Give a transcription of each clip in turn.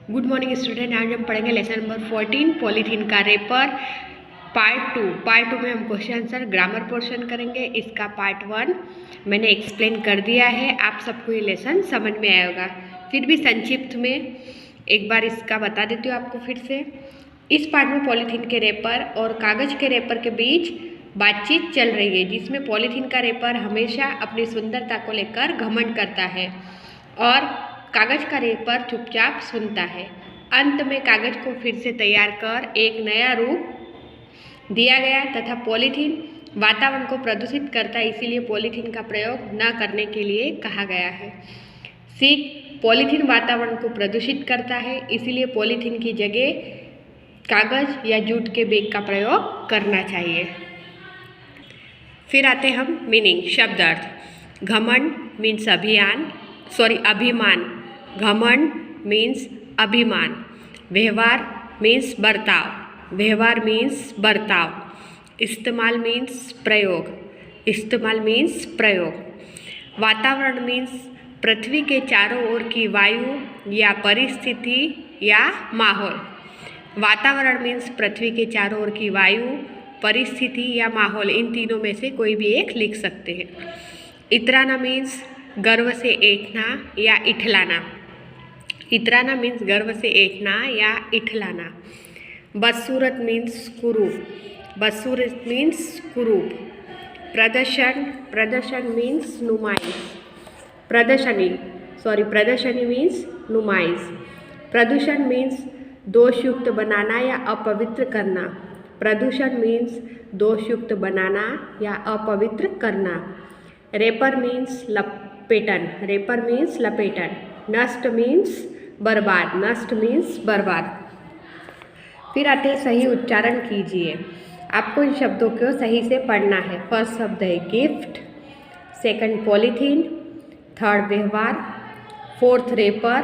Good morning student. आज हम पढ़ेंगे लेसन नंबर 14 पॉलीथीन का रेपर पार्ट टू में हम क्वेश्चन आंसर ग्रामर पोर्शन करेंगे। इसका पार्ट 1 मैंने एक्सप्लेन कर दिया है, आप सबको ये लेसन समझ में आया होगा। फिर भी संक्षिप्त में एक बार इसका बता देती हूँ आपको फिर से। इस पार्ट में पॉलीथीन के रेपर और कागज़ के रेपर के बीच बातचीत चल रही है, जिसमें पॉलीथीन का रेपर हमेशा अपनी सुंदरता को लेकर घमंड करता है और कागज़ का रेपर चुपचाप सुनता है। अंत में कागज़ को फिर से तैयार कर एक नया रूप दिया गया तथा पॉलीथीन वातावरण को प्रदूषित करता है, इसीलिए पॉलीथीन का प्रयोग न करने के लिए कहा गया है। सीख, पॉलीथीन वातावरण को प्रदूषित करता है, इसलिए पॉलीथीन की जगह कागज़ या जूट के बैग का प्रयोग करना चाहिए। फिर आते हम मीनिंग, शब्द अर्थ। घमंड मीन्स अभिमान। घमंड मीन्स अभिमान। व्यवहार मीन्स बर्ताव। इस्तेमाल मीन्स प्रयोग। वातावरण मीन्स पृथ्वी के चारों ओर की वायु या परिस्थिति या माहौल। वातावरण मीन्स पृथ्वी के चारों ओर की वायु, परिस्थिति या माहौल, इन तीनों में से कोई भी एक लिख सकते हैं। इतराना मीन्स गर्व से ऐंठना या इठलाना। इतराना मीन्स गर्व से ऐंठना या इठलाना। बदसूरत मीन्स कुरूप। प्रदर्शन मीन्स प्रदर्शनी मीन्स नुमाइश। प्रदूषण मीन्स दोषयुक्त बनाना या अपवित्र करना। प्रदूषण मीन्स दोषयुक्त बनाना या अपवित्र करना। रेपर मीन्स लपेटन। नष्ट मीन्स बर्बाद। फिर आते हैं सही उच्चारण कीजिए। आपको इन शब्दों को सही से पढ़ना है। फर्स्ट शब्द है गिफ्ट, सेकंड पॉलीथीन, थर्ड व्यवहार, फोर्थ रेपर,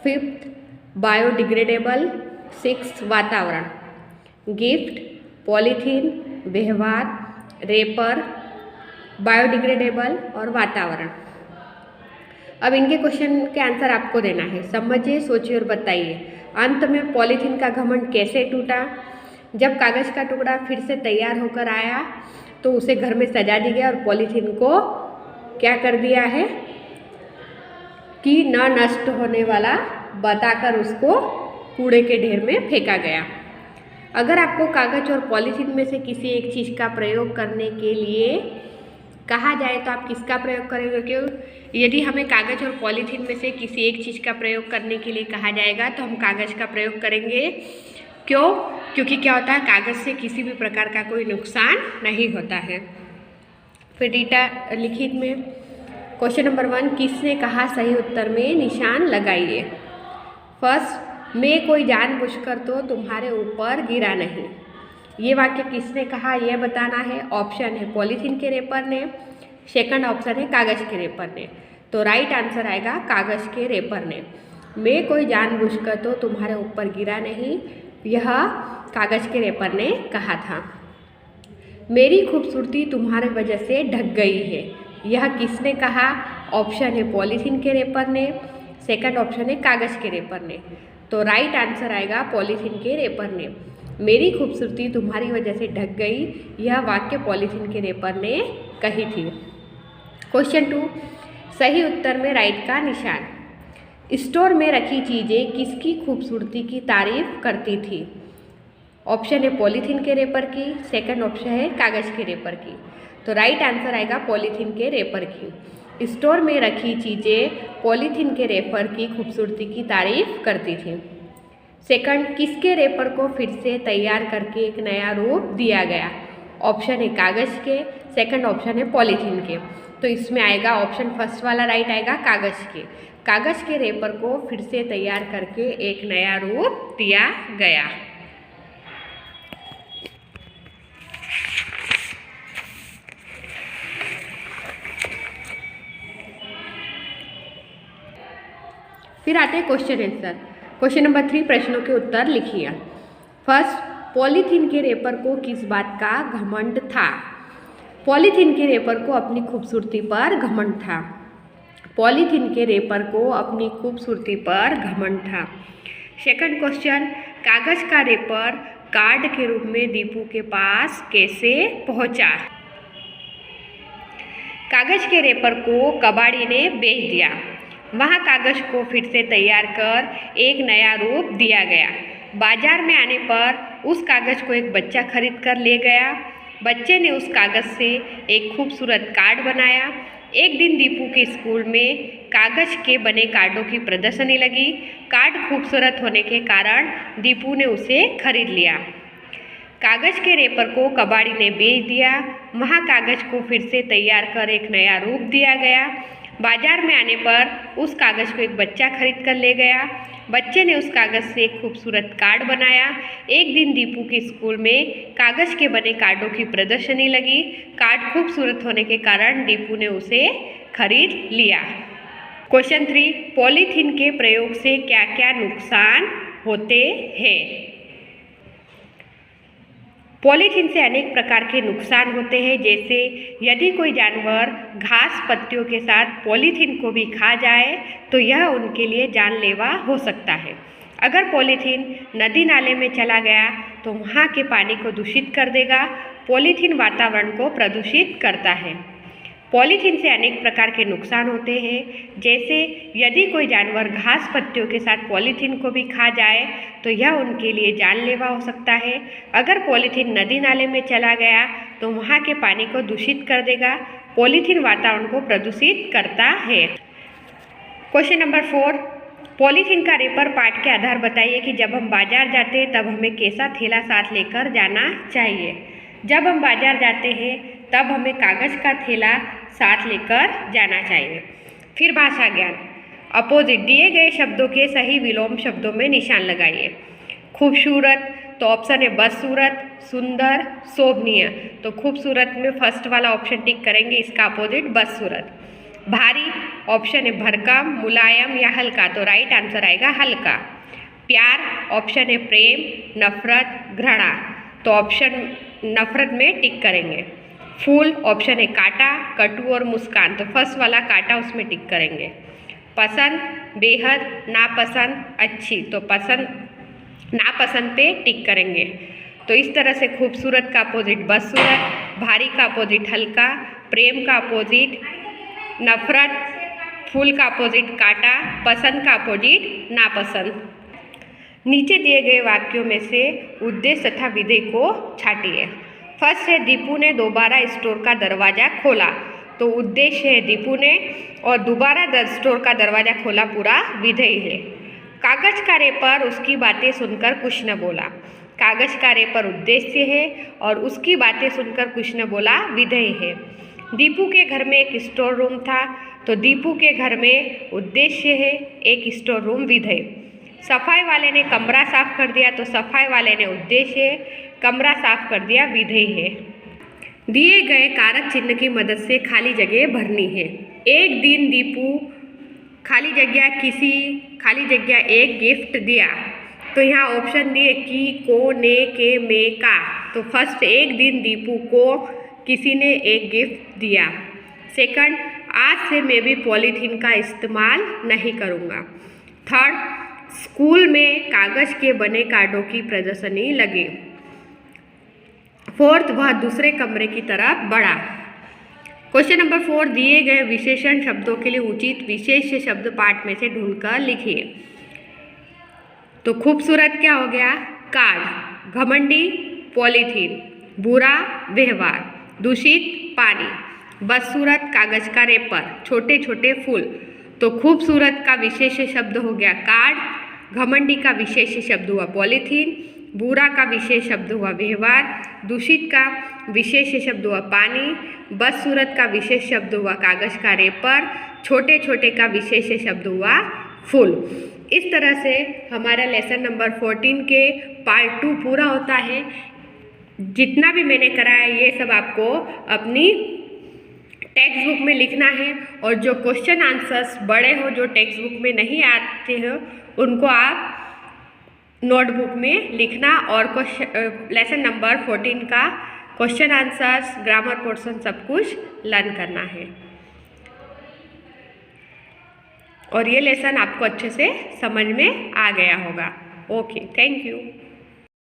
फिफ्थ बायोडिग्रेडेबल, सिक्स्थ वातावरण। गिफ्ट, पॉलीथीन, व्यवहार, रेपर, बायोडिग्रेडेबल और वातावरण। अब इनके क्वेश्चन के आंसर आपको देना है। समझिए, सोचिए और बताइए। अंत में पॉलीथीन का घमंड कैसे टूटा? जब कागज़ का टुकड़ा फिर से तैयार होकर आया तो उसे घर में सजा दिया गया और पॉलीथीन को क्या कर दिया है कि न नष्ट होने वाला बताकर उसको कूड़े के ढेर में फेंका गया। अगर आपको कागज़ और पॉलीथीन में से किसी एक चीज़ का प्रयोग करने के लिए कहा जाए तो आप किसका प्रयोग करेंगे? क्यों? यदि हमें कागज़ और पॉलीथीन में से किसी एक चीज़ का प्रयोग करने के लिए कहा जाएगा तो हम कागज़ का प्रयोग करेंगे। क्यों? क्योंकि क्या होता है, कागज़ से किसी भी प्रकार का कोई नुकसान नहीं होता है। फिर डेटा लिखित में क्वेश्चन नंबर 1, किसने कहा? सही उत्तर में निशान लगाइए। फर्स्ट, मैं कोई जानबूझकर तो तुम्हारे ऊपर गिरा नहीं। ये वाक्य किसने कहा यह बताना है। ऑप्शन है पॉलीथीन के रेपर ने, सेकंड ऑप्शन है कागज़ के रेपर ने। तो राइट आंसर आएगा कागज़ के रेपर ने। मैं कोई जानबूझकर तो तुम्हारे ऊपर गिरा नहीं, यह कागज़ के रेपर ने कहा था। मेरी खूबसूरती तुम्हारे वजह से ढक गई है, यह किसने कहा? ऑप्शन है पॉलीथीन के रेपर ने, सेकंड ऑप्शन है कागज़ के रेपर ने। तो राइट आंसर आएगा पॉलीथीन के रेपर ने। मेरी खूबसूरती तुम्हारी वजह से ढक गई, यह वाक्य पॉलीथीन के रेपर ने कही थी। क्वेश्चन 2, सही उत्तर में राइट का निशान। स्टोर में रखी चीज़ें किसकी खूबसूरती की तारीफ करती थी? ऑप्शन है पॉलीथीन के रेपर की, सेकंड ऑप्शन है कागज़ के रेपर की। तो राइट आंसर आएगा पॉलीथीन के रेपर की। स्टोर में रखी चीज़ें पॉलीथीन के रेपर की खूबसूरती की तारीफ करती थी। सेकंड, किसके रेपर को फिर से तैयार करके एक नया रूप दिया गया? ऑप्शन है कागज़ के, सेकंड ऑप्शन है पॉलीथीन के। तो इसमें आएगा ऑप्शन फर्स्ट वाला राइट आएगा कागज़ के। कागज़ के रेपर को फिर से तैयार करके एक नया रूप दिया गया। फिर आते हैं क्वेश्चन आंसर। क्वेश्चन नंबर 3, प्रश्नों के उत्तर लिखिए। फर्स्ट, पॉलीथीन के रेपर को किस बात का घमंड था? पॉलीथीन के रेपर को अपनी खूबसूरती पर घमंड था। पॉलीथीन के रेपर को अपनी खूबसूरती पर घमंड था। सेकंड क्वेश्चन, कागज का रेपर कार्ड के रूप में दीपू के पास कैसे पहुंचा? कागज के रेपर को कबाड़ी ने बेच दिया। वहाँ कागज को फिर से तैयार कर एक नया रूप दिया गया। बाजार में आने पर उस कागज को एक बच्चा खरीद कर ले गया। बच्चे ने उस कागज से एक खूबसूरत कार्ड बनाया। एक दिन दीपू के स्कूल में कागज के बने कार्डों की प्रदर्शनी लगी। कार्ड खूबसूरत होने के कारण दीपू ने उसे खरीद लिया। कागज के रेपर को कबाड़ी ने बेच दिया। वहाँ कागज को फिर से तैयार कर एक नया रूप दिया गया। बाजार में आने पर उस कागज को एक बच्चा खरीद कर ले गया। बच्चे ने उस कागज से एक खूबसूरत कार्ड बनाया। एक दिन दीपू के स्कूल में कागज के बने कार्डों की प्रदर्शनी लगी। कार्ड खूबसूरत होने के कारण दीपू ने उसे खरीद लिया। क्वेश्चन 3, पॉलीथीन के प्रयोग से क्या क्या नुकसान होते हैं? पॉलीथीन से अनेक प्रकार के नुकसान होते हैं, जैसे यदि कोई जानवर घास पत्तियों के साथ पॉलीथीन को भी खा जाए तो यह उनके लिए जानलेवा हो सकता है। अगर पॉलीथीन नदी नाले में चला गया तो वहाँ के पानी को दूषित कर देगा। पॉलीथीन वातावरण को प्रदूषित करता है। पॉलीथीन से अनेक प्रकार के नुकसान होते हैं, जैसे यदि कोई जानवर घास पत्तियों के साथ पॉलीथीन को भी खा जाए तो यह उनके लिए जानलेवा हो सकता है। अगर पॉलीथीन नदी नाले में चला गया तो वहाँ के पानी को दूषित कर देगा। पॉलीथीन वातावरण को प्रदूषित करता है। क्वेश्चन नंबर 4, पॉलीथीन का रेपर पाठ के आधार बताइए कि जब हम बाजार जाते हैं तब हमें कैसा थैला साथ लेकर जाना चाहिए। जब हम बाजार जाते हैं तब हमें कागज़ का थैला साथ लेकर जाना चाहिए। फिर भाषा ज्ञान, अपोजिट दिए गए शब्दों के सही विलोम शब्दों में निशान लगाइए। खूबसूरत तो ऑप्शन है बदसूरत, सुंदर, शोभनीय तो खूबसूरत में फर्स्ट वाला ऑप्शन टिक करेंगे, इसका अपोजिट बदसूरत। भारी ऑप्शन है भरकम, मुलायम या हल्का तो राइट आंसर आएगा हल्का। प्यार ऑप्शन है प्रेम, नफरत, घृणा तो ऑप्शन नफरत में टिक करेंगे। फूल ऑप्शन है कांटा, कटु और मुस्कान तो फर्स्ट वाला कांटा उसमें टिक करेंगे। पसंद, बेहद, नापसंद, अच्छी तो पसंद नापसंद पे टिक करेंगे। तो इस तरह से खूबसूरत का अपोजिट बदसूरत, भारी का अपोजिट हल्का, प्रेम का अपोजिट नफरत, फूल का अपोजिट कांटा, पसंद का अपोजिट नापसंद। नीचे दिए गए वाक्यों में से उद्देश्य तथा विधेय को छाटिए। फर्स्ट है दीपू ने दोबारा स्टोर का दरवाज़ा खोला तो उद्देश्य है दीपू ने, और दोबारा स्टोर का दरवाज़ा खोला पूरा विधेय है। कागज का रेपर उसकी बातें सुनकर कुछ न बोला, कागज का रेपर उद्देश्य है और उसकी बातें सुनकर कुछ न बोला विधेय है। दीपू के घर में एक स्टोर रूम था तो दीपू के घर में उद्देश्य है, एक स्टोर रूम विधेय। सफाई वाले ने कमरा साफ कर दिया तो सफाई वाले ने उद्देश्य है, कमरा साफ कर दिया विधेय है। दिए गए कारक चिन्ह की मदद से खाली जगह भरनी है। एक दिन दीपू खाली जगह एक गिफ्ट दिया तो यहाँ ऑप्शन दिए कि, को, ने, के, में, का तो फर्स्ट एक दिन दीपू को किसी ने एक गिफ्ट दिया। सेकंड, आज से मैं भी पॉलीथीन का इस्तेमाल नहीं करूँगा। थर्ड, स्कूल में कागज के बने कार्डों की प्रदर्शनी लगी। फोर्थ, वह दूसरे कमरे की तरफ बढ़ा। क्वेश्चन नंबर 4, दिए गए विशेषण शब्दों के लिए उचित विशेष शब्द पाठ में से ढूंढकर लिखिए। तो खूबसूरत क्या हो गया? कार्ड। घमंडी पॉलीथीन। बुरा व्यवहार। दूषित पानी। बदसूरत कागज का रेपर। छोटे छोटे फूल। तो खूबसूरत का विशेष शब्द हो गया कार्ड, घमंडी का विशेष शब्द हुआ पॉलीथीन, बुरा का विशेष शब्द हुआ व्यवहार, दूषित का विशेष शब्द हुआ पानी, बदसूरत का विशेष शब्द हुआ कागज का रेपर, छोटे छोटे का विशेष शब्द हुआ फूल। इस तरह से हमारा लेसन नंबर 14 के पार्ट 2 पूरा होता है। जितना भी मैंने कराया ये सब आपको अपनी टेक्स्ट बुक में लिखना है, और जो क्वेश्चन आंसर्स बड़े हो जो टेक्स्ट बुक में नहीं आते हो उनको आप नोटबुक में लिखना, और लेसन नंबर 14 का क्वेश्चन आंसर्स, ग्रामर पोर्शन सब कुछ लर्न करना है। और ये लेसन आपको अच्छे से समझ में आ गया होगा। Okay, thank you.